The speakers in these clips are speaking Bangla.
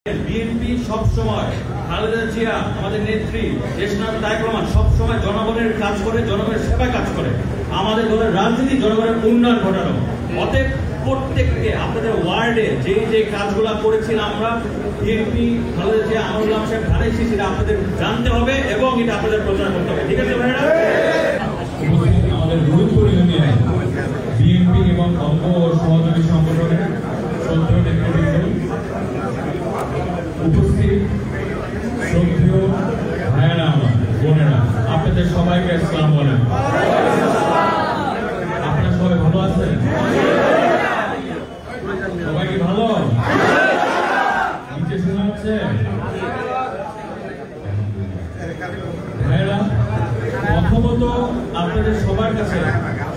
বিএনপি সব সময় খালেদা জিয়া আমাদের নেত্রী দেশনাথ তারেক রহমান সব সময় জনগণের কাজ করে, জনগণের সেবায় কাজ করে। আমাদের দলের রাজনীতি জনগণের উন্নয়ন ঘটানো। অতএব প্রত্যেককে আপনাদের ওয়ার্ডে যে যে কাজগুলো করেছিলাম আমরা বিএনপি খালেদা জিয়া আমরুল্লাহ সাহেব ধারাইছি, সেটা আপনাদের জানতে হবে এবং এটা আপনাদের প্রচার করতে হবে। ঠিক আছে ভাইরা? আমাদের রুলপুর ইউনিয়নে বিএনপি এবং অঙ্গ ও সহযোগী সংগঠনের সদস্য নেতৃবৃন্দ উপস্থিত, শ্রদ্ধেয় ভাইয়েরা, আমার বোনেরা, আপনাদের সবাইকে আসসালামু আলাইকুম। আপনারা সবাই ভালো আছেন? সবাই কি ভালো? নিচে শোনা হচ্ছে? ভাইয়েরা, প্রথমত আপনাদের সবার কাছে,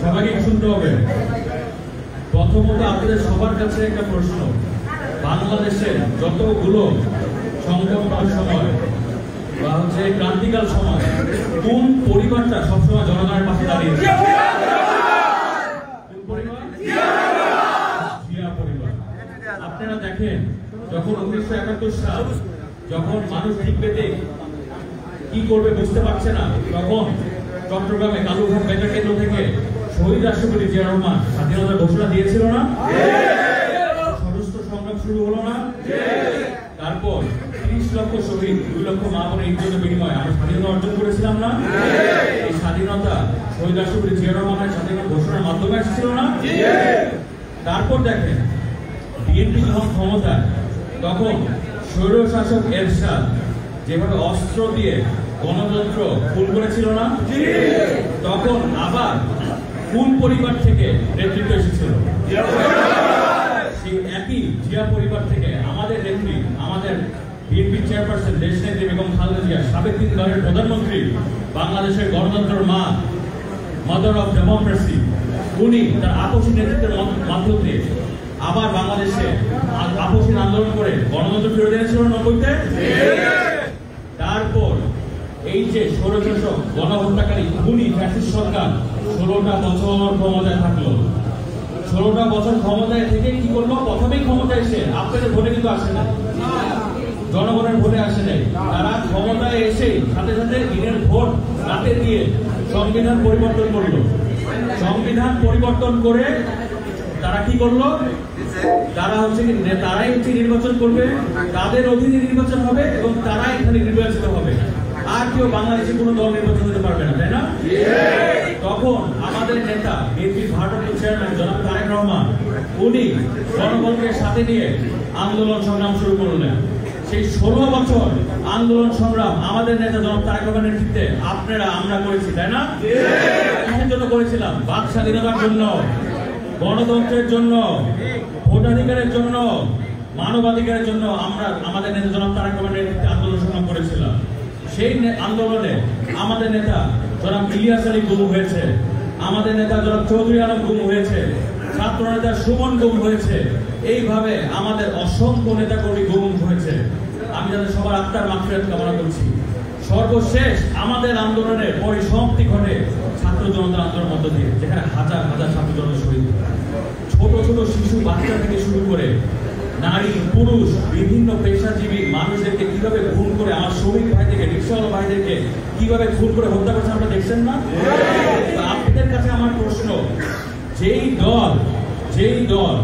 সবাইকে শুনতে হবে, প্রথমত আপনাদের সবার কাছে একটা প্রশ্ন। বাংলাদেশের যতগুলো সংকটময় সময় বা হচ্ছে ক্রান্তিকাল সময় কোন পরিবারটা সবসময় জনগণের পাশে দাঁড়িয়েছে? কোন পরিবার? জিয়া পরিবার। আপনারা দেখেন, যখন 1971 সাল, যখন মানুষ ঠিক পেতে কি করবে বুঝতে পারছে না, তখন চট্টগ্রামে কালুঘাট বেতার কেন্দ্র থেকে শহীদ রাষ্ট্রপতি জিয়া রহমান স্বাধীনতার ঘোষণা দিয়েছিল না? সশস্ত্র সংগ্রাম শুরু হলো না? তারপর 30 লক্ষ শহীদ, 2 লক্ষ মা বোনের ইজ্জতের বিনিময়ে আমরা স্বাধীনতা অর্জন করেছিলাম না? এই স্বাধীনতা শহীদ রাষ্ট্রপতি জিয়া রহমানের স্বাধীনতা ঘোষণার মাধ্যমে এসেছিল না? তারপর দেখেন, বিএনপি যখন ক্ষমতায়, তখন স্বৈরশাসক এরশাদ যেভাবে অস্ত্র দিয়ে গণতন্ত্র খুন করেছিল না? তখন আবার কোন পরিবার থেকে নেতৃত্ব এসেছিল? সেই একই জিয়া পরিবার থেকে আমাদের নেত্রী, আমাদের বিএনপি চেয়ারপারসন দেশনেত্রী বেগম খালেদা জিয়া, সাবেক 3 বারের প্রধানমন্ত্রী, বাংলাদেশের গণতন্ত্রের মা, মাদার অফ ডেমোক্রেসি, উনি তার আপসী নেতৃত্বের মাধ্যমে আবার বাংলাদেশে আপসী আন্দোলন করে গণতন্ত্র ফিরে এনেছিল 90-তে। তারপর এই যে স্বৈরশাসক গণহত্যাকারী খুনি ফ্যাসিস্ট সরকার 16টা বছর ক্ষমতায় থাকলো। 16টা বছর ক্ষমতায় থেকে কি করলো? প্রথমেই ক্ষমতায় এসে আপনাদের ভোটে কিন্তু আসে না, জনগণের ভোটে আসে নাই। তারা ক্ষমতায় এসে সাথে সাথে দিনের ভোট রাতে দিয়ে সংবিধান পরিবর্তন করলো। সংবিধান পরিবর্তন করে তারা কি করলো? তারা তারাই নির্বাচন করবে, তাদের অধীনে নির্বাচন হবে এবং তারাই এখানে নির্বাচিত হবে। আর কেউ বাংলাদেশে কোনো দল নির্বাচন হতে পারবে না, তাই না? তখন আমাদের নেতা বিএনপির ভারপ্রাপ্ত চেয়ারম্যান জনাব তারেক রহমান, উনি জনগণকে সাথে নিয়ে আন্দোলন সংগ্রাম শুরু করলেন। সেই 16 বছর আন্দোলন সংগ্রাম আমাদের নেতা জনাব তারেক রহমানের নেতৃত্বে আমরা করেছি, তাই না? কিসের জন্য করেছিলাম? বাক স্বাধীনতার জন্য, গণতন্ত্রের জন্য, ভোটাধিকারের জন্য, মানবাধিকারের জন্য আমরা আমাদের নেতা জনাব তারেক রহমানের নেতৃত্বে আন্দোলন সংগ্রাম করেছিলাম। সেই আন্দোলনে আমাদের নেতা জনাব ইলিয়াস আলী গুম হয়েছে, আমাদের নেতা জনাব চৌধুরী আলম গুম হয়েছে, ছাত্র নেতা সুমন গুম হয়েছে, এইভাবে আমাদের অসংখ্য নেতাকর্মী গুম হয়েছে। আমি তাদের সবার আত্মার মাগফিরাত কামনা করছি। সর্বশেষ আমাদের আন্দোলনের পরিসমাপ্তি ঘটে ছাত্র জনতার আন্দোলনের মধ্য দিয়ে, যেখানে হাজার হাজার ছাত্র জনতা শহীদ, ছোট ছোট শিশু, বাচ্চা থেকে শুরু করে নারী, পুরুষ, বিভিন্ন পেশাজীবী মানুষদেরকে কিভাবে খুন করে, আমার শ্রমিক ভাইদেরকে, রিক্সাওয়ালা ভাইদেরকে কিভাবে খুন করে হত্যা করছে আপনারা দেখছেন না? আপনাদের কাছে আমার প্রশ্ন, যেই দল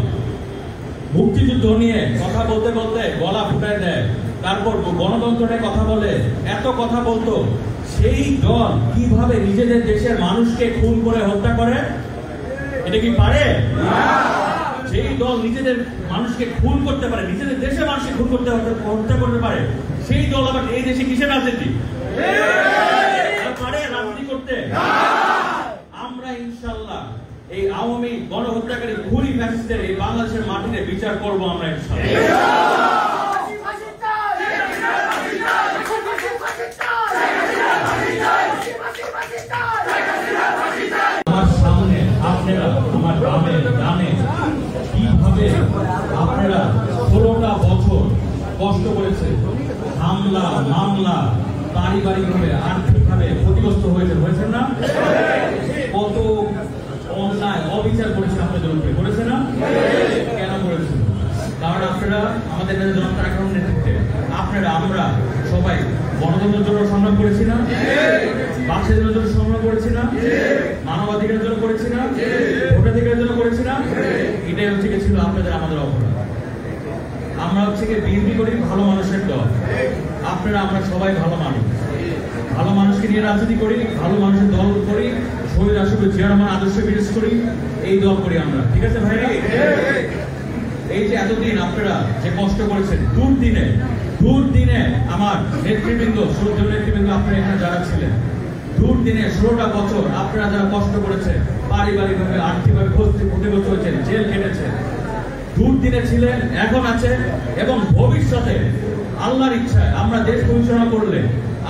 মুক্তিযুদ্ধ নিয়ে কথা বলতে বলতে গলা ফুটায় দেয়, তারপর গণতন্ত্র নিয়ে কথা বলে, এত কথা বলতো, সেই দল কিভাবে নিজেদের দেশের মানুষকে খুন করে হত্যা করে? এটা কি পারে? যেই দল নিজেদের মানুষকে খুন করতে পারে, নিজেদের দেশের মানুষকে খুন করতে হত্যা করতে পারে, সেই দল আবার এই দেশে কিসের রাজনীতি পারে রাজনীতি করতে? আমরা ইনশাল্লাহ এই আওয়ামী গণহত্যাকারী খুনি ফ্যাসিস্টদের এই বাংলাদেশের মাটিতে বিচার করবো আমরা ইনশাল্লাহ। আমার সামনে আপনারা, আমার গ্রামে কিভাবে আপনারা 16টা বছর কষ্ট করেছে, হামলা মামলা, পারিবারিকভাবে আর্থিকভাবে ক্ষতিগ্রস্ত হয়েছেন না? কত অন্যায় অবিচার করেছে আপনাদের উপরে, করেছে না? কেন করেছে? কারণ আপনারা আমাদের নেতা জনাব তারেক রহমানের নেতৃত্বে আপনারা আমরা সবাই গণতন্ত্রের জন্য সংগ্রাম করেছি না, বাকস্বাধীনতার জন্য সংগ্রাম করেছি না, মানবাধিকারের জন্য করেছি না, ভোটাধিকারের জন্য করেছি না। এটাই হচ্ছে কি ছিল আপনাদের আমাদের অপরাধ। আমরা হচ্ছে কি বিএনপি করি ভালো মানুষের দল, আপনারা আমরা সবাই ভালো মানুষ, ভালো মানুষকে নিয়ে রাজনীতি করি, ভালো মানুষের দল করি, শহীদ রাষ্ট্রপতি জিয়া রহমান আদর্শ বিরোধ করি, এই দল করি আমরা। ঠিক আছে ভাইরা? এই যে এতদিন আপনারা যে কষ্ট করেছেন, দুর্দিনে আমার নেতৃবৃন্দ, শ্রদ্ধেয় নেতৃবৃন্দ, আপনারা এখানে যারা ছিলেন, দুর্দিনে 16টা বছর আপনারা যারা কষ্ট করেছেন, পারিবারিকভাবে আর্থিকভাবে ক্ষতিগ্রস্ত হয়েছেন, জেল কেটেছেন, দুর্দিনে ছিলেন, এখন আছেন, এবং ভবিষ্যতে আল্লাহর ইচ্ছায় আমরা দেশ পরিচালনা করলে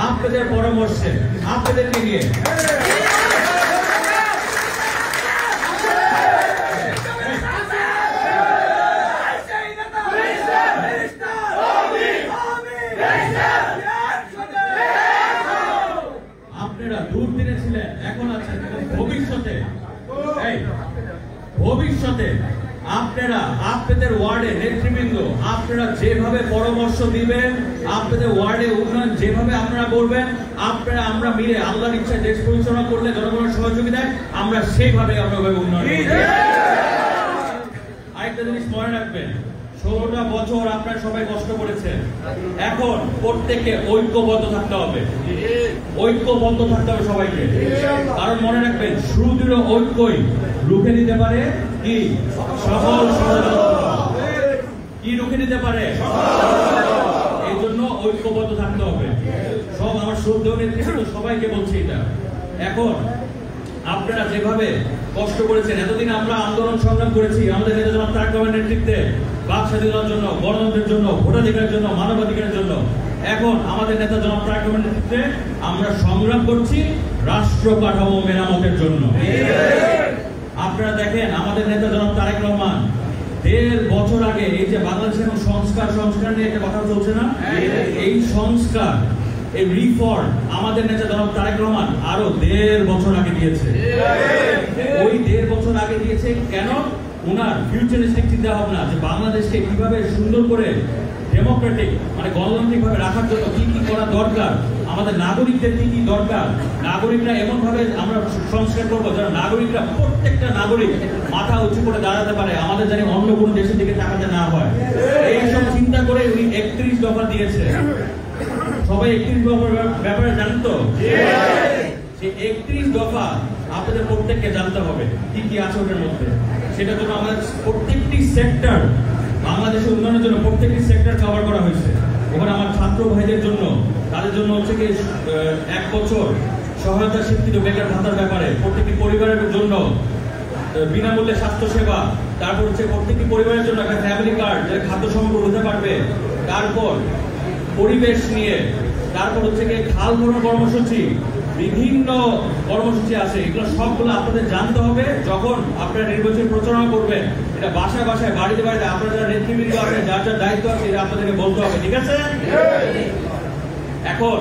আপনাদের পরামর্শে আপনাদেরকে নিয়ে আপনারা দুর্দিনে ছিলেন, এখন আছেন, ভবিষ্যতে আপনারা আপনাদের ওয়ার্ডে নেতৃবৃন্দ আপনারা যেভাবে পরামর্শ দিবেন, আপনাদের ওয়ার্ডে উন্নয়ন যেভাবে আপনারা করবেন, আপনারা আমরা মিলে আল্লাহর ইচ্ছায় দেশ পরিচালনা করলে জনগণের সহযোগিতায় আমরা সেইভাবে আমরা উন্নয়ন করব। আরেকটা জিনিস মনে রাখবেন, 16টা বছর আপনারা সবাই কষ্ট করেছেন, এখন প্রত্যেককে ঐক্যবদ্ধ থাকতে হবে, ঐক্যবদ্ধ থাকতে হবে সবাইকে। কারণ মনে রাখবেন, সুদৃঢ় ঐক্যই রুখে দিতে পারে কি সকল ষড়যন্ত্র, কি রুখে দিতে পারে। এই জন্য ঐক্যবদ্ধ থাকতে হবে। সব আমার শ্রদ্ধেয় নেতৃত্ব সবাইকে বলছি এটা। এখন আপনারা যেভাবে কষ্ট করেছেন, এতদিন আমরা আন্দোলন সংগ্রাম করেছি আমাদের নেতা জনাব তারেক রহমানের নেতৃত্বে, বাক স্বাধীনতার জন্য, গণতন্ত্রের জন্য, ভোটাধিকারের জন্য, মানবাধিকারের জন্য। এখন আমাদের নেতা জনাব তারেক রহমানের নেতৃত্বে আমরা সংগ্রাম করছি রাষ্ট্র কাঠামো মেরামতের জন্য। আপনারা দেখেন, আমাদের নেতা জনাব তারেক রহমান 1.5 বছর আগে এই যে বাংলাদেশের সংস্কার নিয়ে একটা কথা চলছে না, এই সংস্কার, এই রিফর্ম আমাদের নেতা জনাব তারেক রহমান আরো 1.5 বছর আগে দিয়েছে। ওই 1.5 বছর আগে দিয়েছে কেন? ওনার ফিউচারিস্টিক চিন্তা ভাবনা যে বাংলাদেশকে কিভাবে সুন্দর করে ডেমোক্রেটিক মানে গণতান্ত্রিক ভাবে রাখার জন্য কি কি করা দরকার, আমাদের নাগরিকদের কি কি দরকার, নাগরিকরা এমন ভাবে আমরা সংস্কার করবো যেন নাগরিকরা, প্রত্যেকটা নাগরিক মাথা উঁচু করে দাঁড়াতে পারে, আমাদের জানি অন্য কোনো দেশের দিকে তাকাতে না হয়। এইসব চিন্তা করে উনি 31 দফা দিয়েছে। সবাই 31 দফার ব্যাপারে জানেন তো? সেই 31 দফা আপনাদের প্রত্যেককে জানতে হবে কি কি আছে ওটার মধ্যে। সেটার জন্য আমাদের প্রত্যেকটি সেক্টর, বাংলাদেশের উন্নয়নের জন্য প্রত্যেকটি সেক্টর কভার করা হয়েছে। এবার আমার ছাত্র ভাইদের জন্য, তাদের জন্য হচ্ছে কি 1 বছর সহায়তা স্বীকৃত বেকার ভাতার ব্যাপারে, প্রত্যেকটি পরিবারের জন্য বিনামূল্যে স্বাস্থ্য সেবা, তারপর হচ্ছে প্রত্যেকটি পরিবারের জন্য একটা ফ্যামিলি কার্ড যারা খাদ্য সংগ্রহ হতে পারবে, তারপর পরিবেশ নিয়ে, তারপর হচ্ছে কি খাল খনন কর্মসূচি, বিভিন্ন কর্মসূচি আছে। এগুলো সবগুলো আপনাদের জানতে হবে যখন আপনারা নির্বাচন প্রচারণা করবেন। এটা বাসায় বাসায়, বাড়িতে বাড়িতে আপনারা যারা নেতৃবৃন্দ আছেন, যার যার দায়িত্ব আছে, এটা আপনাদেরকে বলতে হবে। ঠিক আছে? এখন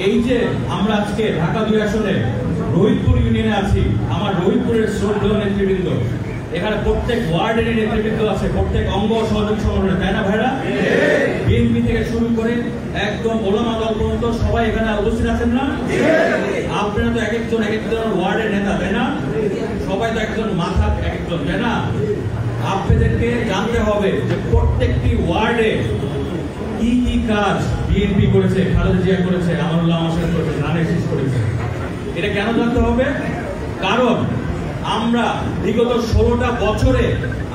এই যে আমরা আজকে ঢাকা 2 আসনে রহিতপুর ইউনিয়নে আছি, আমার রহিতপুরের শ্রদ্ধেয় নেতৃবৃন্দ, এখানে প্রত্যেক ওয়ার্ডের নেতৃবৃন্দ আছে, প্রত্যেক অঙ্গ সহযোগী সংগঠনে, তাই না ভাইরা? বিএনপি থেকে শুরু করে একদম ওলামা দল পর্যন্ত সবাই এখানে উপস্থিত আছেন না? আপনারা তো এক একজন ওয়ার্ডের নেতা, তাই না? সবাই তো একজন মাথা, এক একজন, তাই না? আপনাদেরকে জানতে হবে যে প্রত্যেকটি ওয়ার্ডে কি কি কাজ বিএনপি করেছে, খালেদা জিয়া করেছে, আমানুল্লাহ আহমেদ করেছে, ধানের শীষ করেছে। এটা কেন জানতে হবে? কারণ আমরা বিগত 16টা বছরে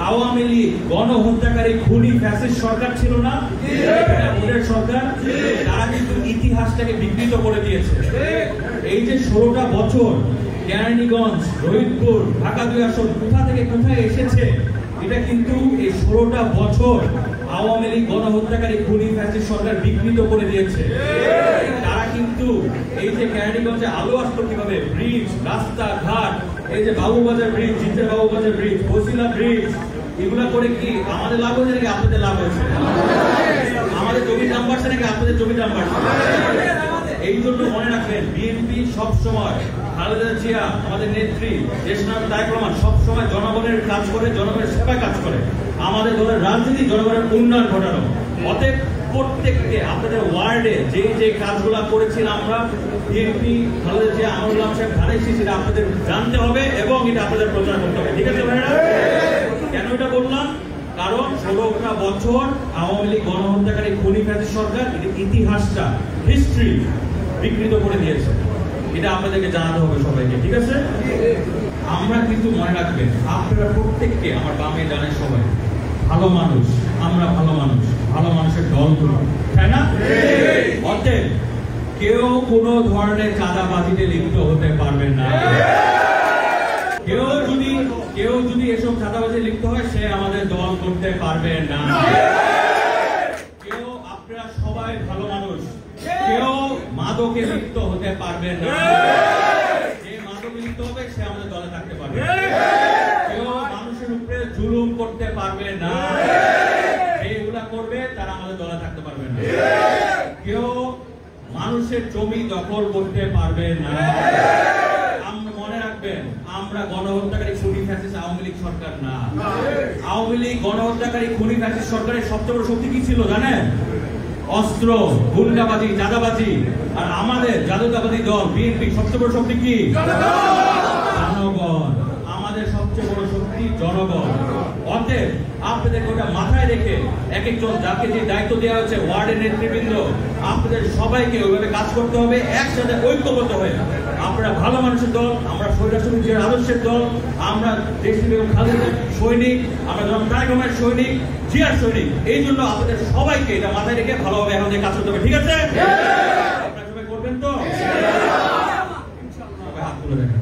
আওয়ামী লীগ গণহত্যাকারী খুনি ফ্যাসিস্ট সরকার ছিল না, সরকার, তারা কিন্তু ইতিহাসটাকে বিকৃত করে দিয়েছে। এই যে 16টা বছর কেরানীগঞ্জ, রহিতপুর, ঢাকা 2 আসন কোথা থেকে কোথায় এসেছে, এটা কিন্তু এই 16টা বছর আওয়ামী লীগ গণহত্যাকারী খুনি ফ্যাসিস্ট সরকার বিকৃত করে দিয়েছে। তারা কিন্তু এই যে কেরানীগঞ্জে আলো আসতো কিভাবে, ব্রিজ, রাস্তা ঘাট, এই যে বাবুবাজার ব্রিজ, জিতের বাবুবাজার ব্রিজ, বসিলা ব্রিজ, এগুলা করে কি আমাদের লাভ হয়েছে নাকি আপনাদের লাভ হয়েছে? আমাদের জমির দাম বাড়ছে নাকি আপনাদের জমির দাম বাড়ছে? এই জন্য মনে রাখবেন, বিএনপি সবসময়, খালেদা জিয়া আমাদের নেত্রী, দেশনায়ক তারেক রহমান সবসময় জনগণের কাজ করে, জনগণের সেবায় কাজ করে। আমাদের দলের রাজনীতি জনগণের উন্নয়ন ঘটানো। অতএব প্রত্যেককে আপনাদের ওয়ার্ডে যে যে কাজগুলো করেছি আমরা বিএনপি খালেদা জিয়া আমরুল সাহেব ধারাইছি সেটা আপনাদের জানতে হবে এবং এটা আপনাদের প্রচার করতে হবে। ঠিক আছে ভাইরা? কেন এটা বললাম? কারণ 16টা বছর আওয়ামী লীগ গণহত্যাকারী খুনি ফ্যাসিস্ট সরকার ইতিহাসটা হিস্ট্রি বিকৃত করে দিয়েছে। এটা আপনাদেরকে জানাতে হবে সবাইকে। ঠিক আছে? আমরা কিন্তু মনে রাখবেন আপনারা প্রত্যেককে আমার বামে জানেন সবাই ভালো মানুষ, আমরা ভালো মানুষ, ভালো মানুষের দল গুলো, তাই না? অতএব কেউ কোনো ধরনের চাঁদাবাজিতে লিপ্ত হতে পারবেন না। কেউ যদি এসব চাঁদাবাজি লিপ্ত হয় সে আমাদের দল করতে পারবে না। কেউ আপনারা সবাই ভালো মানুষ, কেউ মাদকে লিপ্ত হতে পারবে না। যে মাদকে লিপ্ত হবে সে আমাদের দলে থাকতে পারবে। কেউ মানুষের উপরে জুলুম করতে পারবে না। যেগুলা করবে তারা আমাদের দলে থাকতে পারবে না। কেউ মানুষের জমি দখল করতে পারবে না। মনে রাখবেন আমরা গণহত্যাকারী খুনি ফ্যাসিস্ট আওয়ামী লীগ সরকার না। আওয়ামী লীগ গণহত্যাকারী খুনি ফ্যাসিস্ট সরকারের সবচেয়ে বড় শক্তি কি ছিল জানেন? অস্ত্র, গুন্ডাবাজি, চাঁদাবাজি। আর আমাদের জাতীয়তাবাদী দল বিএনপি সবচেয়ে বড় শক্তি কি? জনগণ। আমাদের সবচেয়ে বড় শক্তি জনগণ। অতএব আপনাদের ওটা মাথায় রেখে এক একজন যাকে যে দায়িত্ব দেওয়া হয়েছে ওয়ার্ডের নেতৃবৃন্দ আপনাদের সবাইকে ওইভাবে কাজ করতে হবে, একসাথে ঐক্যবদ্ধ হয়ে। আপনারা ভালো মানুষের দল, আমরা স্বৈরাচারী জিয়ার আদর্শের দল, আমরা দেশপ্রেমী এবং খালেদার সৈনিক, আমরা জনাব তারেক রহমানের সৈনিক, জিয়ার সৈনিক। এই জন্য আপনাদের সবাইকে এটা মাথায় রেখে ভালোভাবে এখন কাজ করতে হবে। ঠিক আছে? আপনারা সবাই করবেন তো? সবাই হাত তুলে দেখেন।